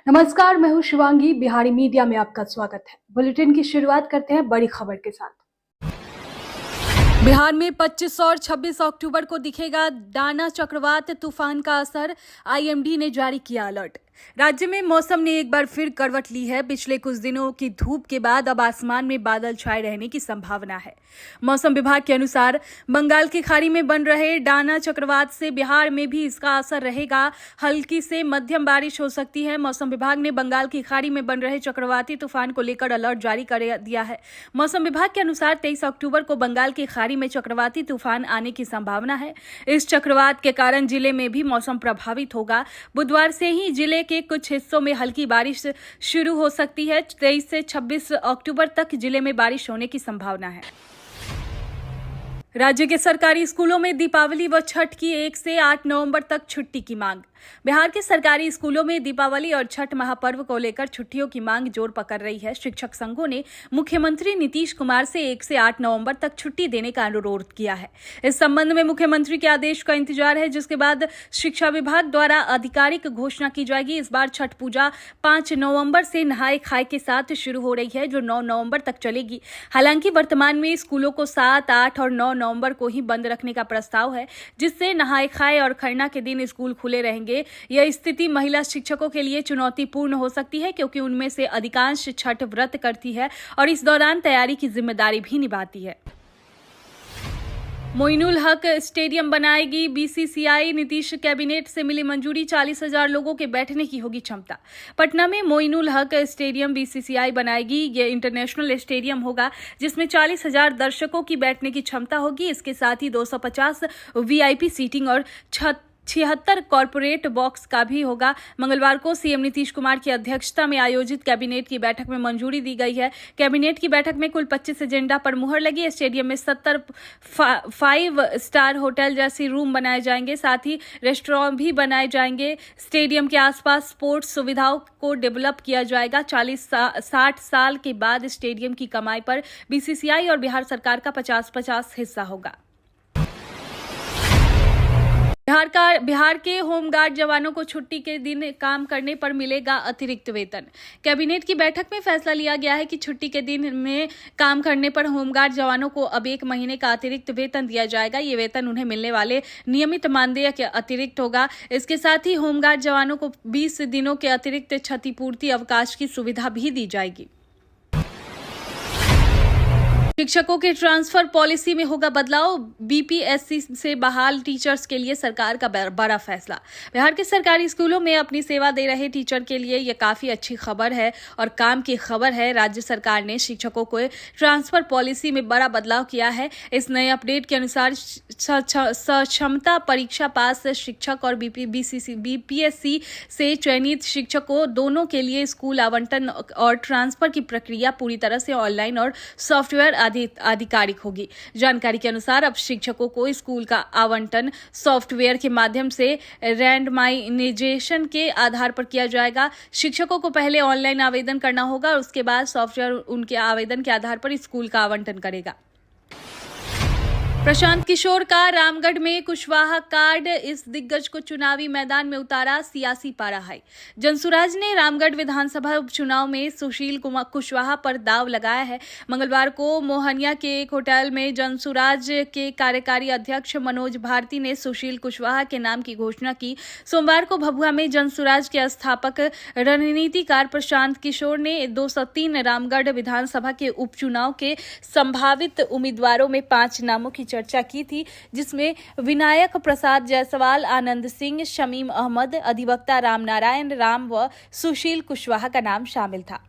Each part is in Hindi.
नमस्कार, मैं हूं शिवांगी। बिहारी मीडिया में आपका स्वागत है। बुलेटिन की शुरुआत करते हैं बड़ी खबर के साथ। बिहार में 25 और 26 अक्टूबर को दिखेगा डाना चक्रवात तूफान का असर। आईएमडी ने जारी किया अलर्ट। राज्य में मौसम ने एक बार फिर करवट ली है। पिछले कुछ दिनों की धूप के बाद अब आसमान में बादल छाए रहने की संभावना है। मौसम विभाग के अनुसार बंगाल की खाड़ी में बन रहे डाना चक्रवात से बिहार में भी इसका असर रहेगा। हल्की से मध्यम बारिश हो सकती है। मौसम विभाग ने बंगाल की खाड़ी में बन रहे चक्रवाती तूफान को लेकर अलर्ट जारी कर दिया है। मौसम विभाग के अनुसार 23 अक्टूबर को बंगाल की खाड़ी में चक्रवाती तूफान आने की संभावना है। इस चक्रवात के कारण जिले में भी मौसम प्रभावित होगा। बुधवार से ही जिले के कुछ हिस्सों में हल्की बारिश शुरू हो सकती है। 23 से 26 अक्टूबर तक जिले में बारिश होने की संभावना है। राज्य के सरकारी स्कूलों में दीपावली व छठ की 1 से 8 नवंबर तक छुट्टी की मांग। बिहार के सरकारी स्कूलों में दीपावली और छठ महापर्व को लेकर छुट्टियों की मांग जोर पकड़ रही है। शिक्षक संघों ने मुख्यमंत्री नीतीश कुमार से 1 से 8 नवंबर तक छुट्टी देने का अनुरोध किया है। इस संबंध में मुख्यमंत्री के आदेश का इंतजार है, जिसके बाद शिक्षा विभाग द्वारा आधिकारिक घोषणा की जाएगी। इस बार छठ पूजा 5 नवंबर से नहाय खाए के साथ शुरू हो रही है, जो 9 नवंबर तक चलेगी। हालांकि वर्तमान में स्कूलों को 7, 8 और 9 नवंबर को ही बंद रखने का प्रस्ताव है, जिससे नहाय खाए और खरना के दिन स्कूल खुले रहेंगे। यह स्थिति महिला शिक्षकों के लिए चुनौतीपूर्ण हो सकती है, क्योंकि उनमें से अधिकांश छठ व्रत करती है और इस दौरान तैयारी की जिम्मेदारी भी निभाती है। मोइनुल हक स्टेडियम बनाएगी बीसीसीआई। नीतीश कैबिनेट से मिली मंजूरी। 40,000 लोगों के बैठने की होगी क्षमता। पटना में मोइनुल हक स्टेडियम बीसीसीआई बनाएगी। यह इंटरनेशनल स्टेडियम होगा, जिसमें 40,000 दर्शकों की बैठने की क्षमता होगी। इसके साथ ही 250 वीआईपी सीटिंग और 76 कॉर्पोरेट बॉक्स का भी होगा। मंगलवार को सीएम नीतीश कुमार की अध्यक्षता में आयोजित कैबिनेट की बैठक में मंजूरी दी गई है। कैबिनेट की बैठक में कुल 25 एजेंडा पर मुहर लगी। स्टेडियम में 70 5 स्टार होटल जैसी रूम बनाए जाएंगे, साथ ही रेस्टोरेंट भी बनाए जाएंगे। स्टेडियम के आसपास स्पोर्ट्स सुविधाओं को डेवलप किया जाएगा। 60 साल के बाद स्टेडियम की कमाई पर बीसीसीआई और बिहार सरकार का 50-50 हिस्सा होगा। बिहार के होमगार्ड जवानों को छुट्टी के दिन काम करने पर मिलेगा अतिरिक्त वेतन। कैबिनेट की बैठक में फैसला लिया गया है कि छुट्टी के दिन में काम करने पर होमगार्ड जवानों को अब 1 महीने का अतिरिक्त वेतन दिया जाएगा। ये वेतन उन्हें मिलने वाले नियमित मानदेय के अतिरिक्त होगा। इसके साथ ही होमगार्ड जवानों को 20 दिनों के अतिरिक्त क्षतिपूर्ति अवकाश की सुविधा भी दी जाएगी। शिक्षकों के ट्रांसफर पॉलिसी में होगा बदलाव। बीपीएससी से बहाल टीचर्स के लिए सरकार का बड़ा फैसला। बिहार के सरकारी स्कूलों में अपनी सेवा दे रहे टीचर के लिए यह काफी अच्छी खबर है और काम की खबर है। राज्य सरकार ने शिक्षकों को ट्रांसफर पॉलिसी में बड़ा बदलाव किया है। इस नए अपडेट के अनुसार सक्षमता परीक्षा पास शिक्षक और बीपीएससी से चयनित शिक्षकों दोनों के लिए स्कूल आवंटन और ट्रांसफर की प्रक्रिया पूरी तरह से ऑनलाइन और सॉफ्टवेयर आधिकारिक होगी। जानकारी के अनुसार अब शिक्षकों को स्कूल का आवंटन सॉफ्टवेयर के माध्यम से रैंडमाइजेशन के आधार पर किया जाएगा। शिक्षकों को पहले ऑनलाइन आवेदन करना होगा और उसके बाद सॉफ्टवेयर उनके आवेदन के आधार पर स्कूल का आवंटन करेगा। प्रशांत किशोर का रामगढ़ में कुशवाहा कार्ड। इस दिग्गज को चुनावी मैदान में उतारा सियासी पारा हाई। जनसुराज ने रामगढ़ विधानसभा उपचुनाव में सुशील कुशवाहा पर दाव लगाया है। मंगलवार को मोहनिया के एक होटल में जनसुराज के कार्यकारी अध्यक्ष मनोज भारती ने सुशील कुशवाहा के नाम की घोषणा की। सोमवार को भभुआ में जनसुराज के स्थापक रणनीतिकार प्रशांत किशोर ने 203 रामगढ़ विधानसभा के उपचुनाव के संभावित उम्मीदवारों में 5 नामों की चर्चा की थी, जिसमें विनायक प्रसाद जायसवाल, आनंद सिंह, शमीम अहमद, अधिवक्ता रामनारायण राम व सुशील कुशवाहा का नाम शामिल था।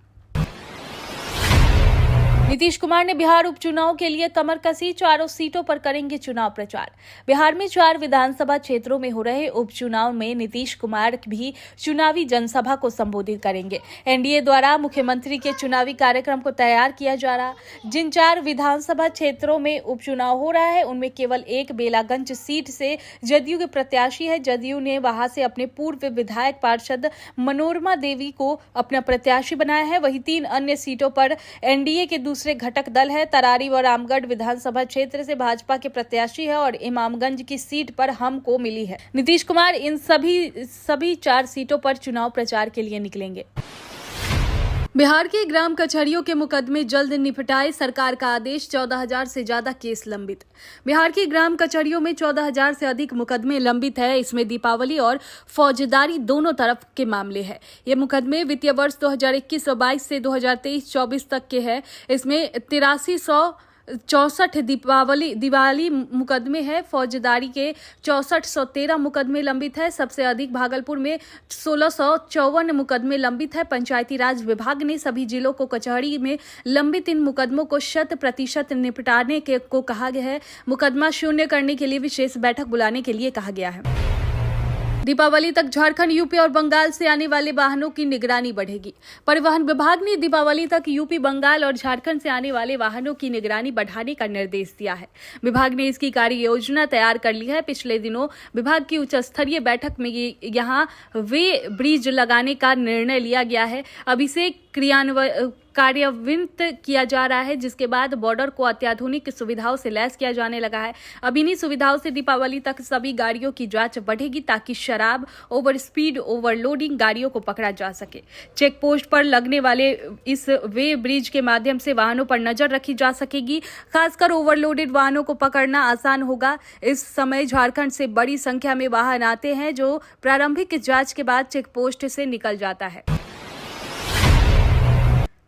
नीतीश कुमार ने बिहार उपचुनाव के लिए कमर कसी। 4 सीटों पर करेंगे चुनाव प्रचार। बिहार में 4 विधानसभा क्षेत्रों में हो रहे उपचुनाव में नीतीश कुमार भी चुनावी जनसभा को संबोधित करेंगे। एनडीए द्वारा मुख्यमंत्री के चुनावी कार्यक्रम को तैयार किया जा रहा। जिन 4 विधानसभा क्षेत्रों में उपचुनाव हो रहा है, उनमें केवल एक बेलागंज सीट से जदयू के प्रत्याशी है। जदयू ने वहां से अपने पूर्व विधायक पार्षद मनोरमा देवी को अपना प्रत्याशी बनाया है। वहीं 3 अन्य सीटों पर एनडीए के दूसरे घटक दल है। तरारी व रामगढ़ विधानसभा क्षेत्र से भाजपा के प्रत्याशी है और इमामगंज की सीट पर हम को मिली है। नीतीश कुमार इन सभी 4 सीटों पर चुनाव प्रचार के लिए निकलेंगे। बिहार के ग्राम कचहरियों के मुकदमे जल्द निपटाए, सरकार का आदेश। 14,000 से ज्यादा केस लंबित। बिहार की ग्राम कचहरियों में 14,000 से अधिक मुकदमे लंबित है। इसमें दीपावली और फौजदारी दोनों तरफ के मामले हैं। ये मुकदमे वित्तीय वर्ष 2021-22 से 2023-24 तक के हैं। इसमें 8364 दिवाली मुकदमे हैं। फौजदारी के 6413 मुकदमे लंबित है। सबसे अधिक भागलपुर में 1654 मुकदमे लंबित है। पंचायती राज विभाग ने सभी जिलों को कचहरी में लंबित इन मुकदमों को 100% निपटाने को कहा गया है। मुकदमा शून्य करने के लिए विशेष बैठक बुलाने के लिए कहा गया है। दीपावली तक झारखंड, यूपी और बंगाल से आने वाले वाहनों की निगरानी बढ़ेगी। परिवहन विभाग ने दीपावली तक यूपी, बंगाल और झारखंड से आने वाले वाहनों की निगरानी बढ़ाने का निर्देश दिया है। विभाग ने इसकी कार्य योजना तैयार कर ली है। पिछले दिनों विभाग की उच्च स्तरीय बैठक में यहां वे ब्रिज लगाने का निर्णय लिया गया है। अब इसे कार्यान्वित किया जा रहा है, जिसके बाद बॉर्डर को अत्याधुनिक सुविधाओं से लैस किया जाने लगा है। अब इन्हीं सुविधाओं से दीपावली तक सभी गाड़ियों की जांच बढ़ेगी ताकि शराब, ओवर स्पीड, ओवरलोडिंग गाड़ियों को पकड़ा जा सके। चेक पोस्ट पर लगने वाले इस वे ब्रिज के माध्यम से वाहनों पर नजर रखी जा सकेगी। खासकर ओवरलोडेड वाहनों को पकड़ना आसान होगा। इस समय झारखंड से बड़ी संख्या में वाहन आते हैं जो प्रारंभिक जांच के बाद चेक पोस्ट से निकल जाता है।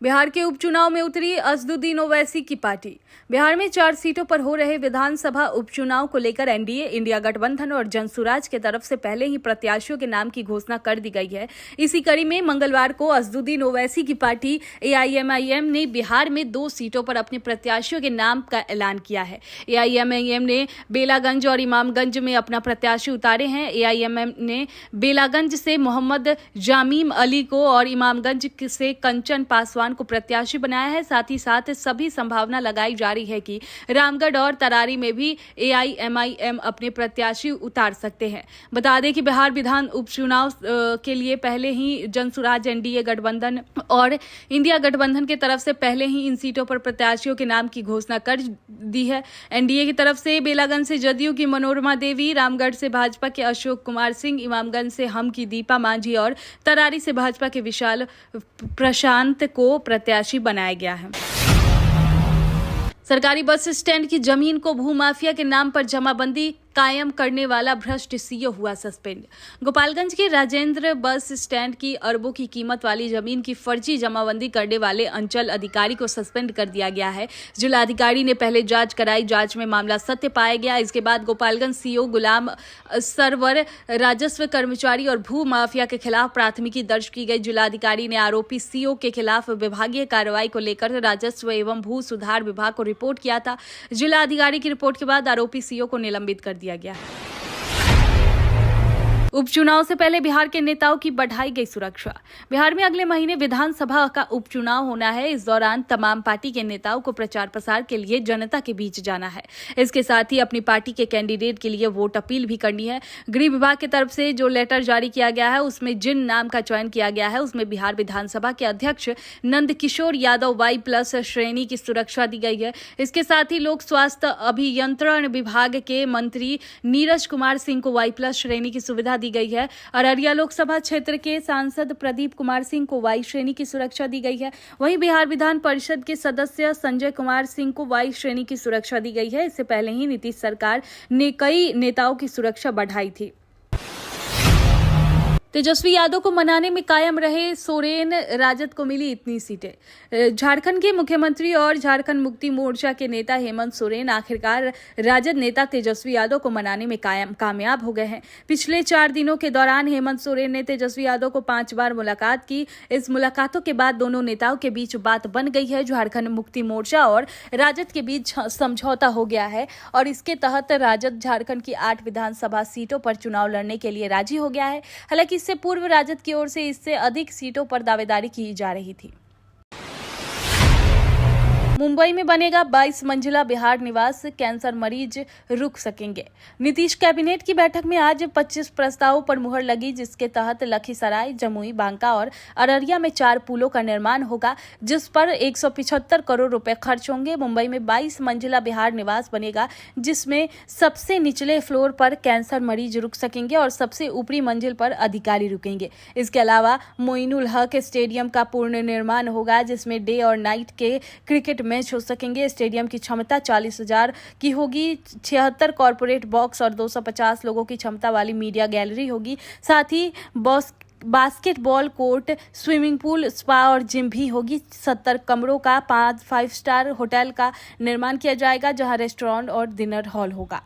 बिहार के उपचुनाव में उतरी असदुद्दीन ओवैसी की पार्टी। बिहार में 4 सीटों पर हो रहे विधानसभा उपचुनाव को लेकर एनडीए, इंडिया गठबंधन और जनसुराज के तरफ से पहले ही प्रत्याशियों के नाम की घोषणा कर दी गई है। इसी कड़ी में मंगलवार को असदुद्दीन ओवैसी की पार्टी एआईएमआईएम ने बिहार में 2 सीटों पर अपने प्रत्याशियों के नाम का ऐलान किया है। एआईएमआईएम ने बेलागंज और इमामगंज में अपना प्रत्याशी उतारे हैं। एआईएमआईएम ने बेलागंज से मोहम्मद जामीम अली को और इमामगंज से कंचन पासवान को प्रत्याशी बनाया है। साथ ही साथ सभी संभावना लगाई जा रही है कि रामगढ़ और तरारी में भी एआईएमआईएम अपने प्रत्याशी उतार सकते हैं। बता दें कि बिहार विधान उपचुनाव के लिए पहले ही जनसुराज, एनडीए गठबंधन और इंडिया गठबंधन की तरफ से पहले ही इन सीटों पर प्रत्याशियों के नाम की घोषणा कर दी है। एनडीए की तरफ से बेलागंज से जदयू की मनोरमा देवी, रामगढ़ से भाजपा के अशोक कुमार सिंह, इमामगंज से हम की दीपा मांझी और तरारी से भाजपा के विशाल प्रशांत को प्रत्याशी बनाया गया है। सरकारी बस स्टैंड की जमीन को भूमाफिया के नाम पर जमाबंदी कायम करने वाला भ्रष्ट सीईओ हुआ सस्पेंड। गोपालगंज के राजेंद्र बस स्टैंड की अरबों की कीमत वाली जमीन की फर्जी जमाबंदी करने वाले अंचल अधिकारी को सस्पेंड कर दिया गया है। जिलाधिकारी ने पहले जांच कराई। जांच में मामला सत्य पाया गया। इसके बाद गोपालगंज सीईओ गुलाम सरवर, राजस्व कर्मचारी और भू माफिया के खिलाफ प्राथमिकी दर्ज की गई। जिलाधिकारी ने आरोपी सीईओ के खिलाफ विभागीय कार्रवाई को लेकर राजस्व एवं भू सुधार विभाग को रिपोर्ट किया था। जिलाधिकारी की रिपोर्ट के बाद आरोपी सीईओ को निलंबित कर दिया गया। उपचुनाव से पहले बिहार के नेताओं की बढ़ाई गई सुरक्षा। बिहार में अगले महीने विधानसभा का उपचुनाव होना है। इस दौरान तमाम पार्टी के नेताओं को प्रचार प्रसार के लिए जनता के बीच जाना है। इसके साथ ही अपनी पार्टी के कैंडिडेट के लिए वोट अपील भी करनी है। गृह विभाग की तरफ से जो लेटर जारी किया गया है उसमें जिन नाम का चयन किया गया है उसमें बिहार विधानसभा के अध्यक्ष नंदकिशोर यादव Y+ श्रेणी की सुरक्षा दी गई है। इसके साथ ही लोक स्वास्थ्य अभियंत्रण विभाग के मंत्री नीरज कुमार सिंह को Y+ श्रेणी की सुविधा दी गई है। अररिया लोकसभा क्षेत्र के सांसद प्रदीप कुमार सिंह को Y श्रेणी की सुरक्षा दी गई है। वहीं बिहार विधान परिषद के सदस्य संजय कुमार सिंह को Y श्रेणी की सुरक्षा दी गई है। इससे पहले ही नीतीश सरकार ने कई नेताओं की सुरक्षा बढ़ाई थी। तेजस्वी यादव को मनाने में कायम रहे सोरेन, राजद को मिली इतनी सीटें। झारखंड के मुख्यमंत्री और झारखंड मुक्ति मोर्चा के नेता हेमंत सोरेन आखिरकार राजद नेता तेजस्वी यादव को मनाने में कामयाब हो गए हैं। पिछले 4 दिनों के दौरान हेमंत सोरेन ने तेजस्वी यादव को 5 बार मुलाकात की। इस मुलाकातों के बाद दोनों नेताओं के बीच बात बन गई है। झारखंड मुक्ति मोर्चा और राजद के बीच समझौता हो गया है और इसके तहत राजद झारखंड की 8 विधानसभा सीटों पर चुनाव लड़ने के लिए राजी हो गया है। हालांकि इससे पूर्व राजद की ओर से इससे अधिक सीटों पर दावेदारी की जा रही थी। मुंबई में बनेगा 22 मंजिला बिहार निवास, कैंसर मरीज रुक सकेंगे। नीतीश कैबिनेट की बैठक में आज 25 प्रस्तावों पर मुहर लगी, जिसके तहत लखीसराय, जमुई, बांका और अररिया में 4 पुलों का निर्माण होगा, जिस पर 175 करोड़ रुपए खर्च होंगे। मुंबई में 22 मंजिला बिहार निवास बनेगा, जिसमें सबसे निचले फ्लोर पर कैंसर मरीज रुक सकेंगे और सबसे ऊपरी मंजिल पर अधिकारी रुकेंगे। इसके अलावा मोइनुल हक स्टेडियम का पूर्ण निर्माण होगा, जिसमें डे और नाइट के क्रिकेट मैच हो सकेंगे। स्टेडियम की क्षमता 40,000 की होगी। 76 कॉर्पोरेट बॉक्स और 250 लोगों की क्षमता वाली मीडिया गैलरी होगी। साथ ही basketball court, swimming pool, spa और जिम भी होगी। 70 कमरों का 5 स्टार होटल का निर्माण किया जाएगा, जहां रेस्टोरेंट और डिनर हॉल होगा।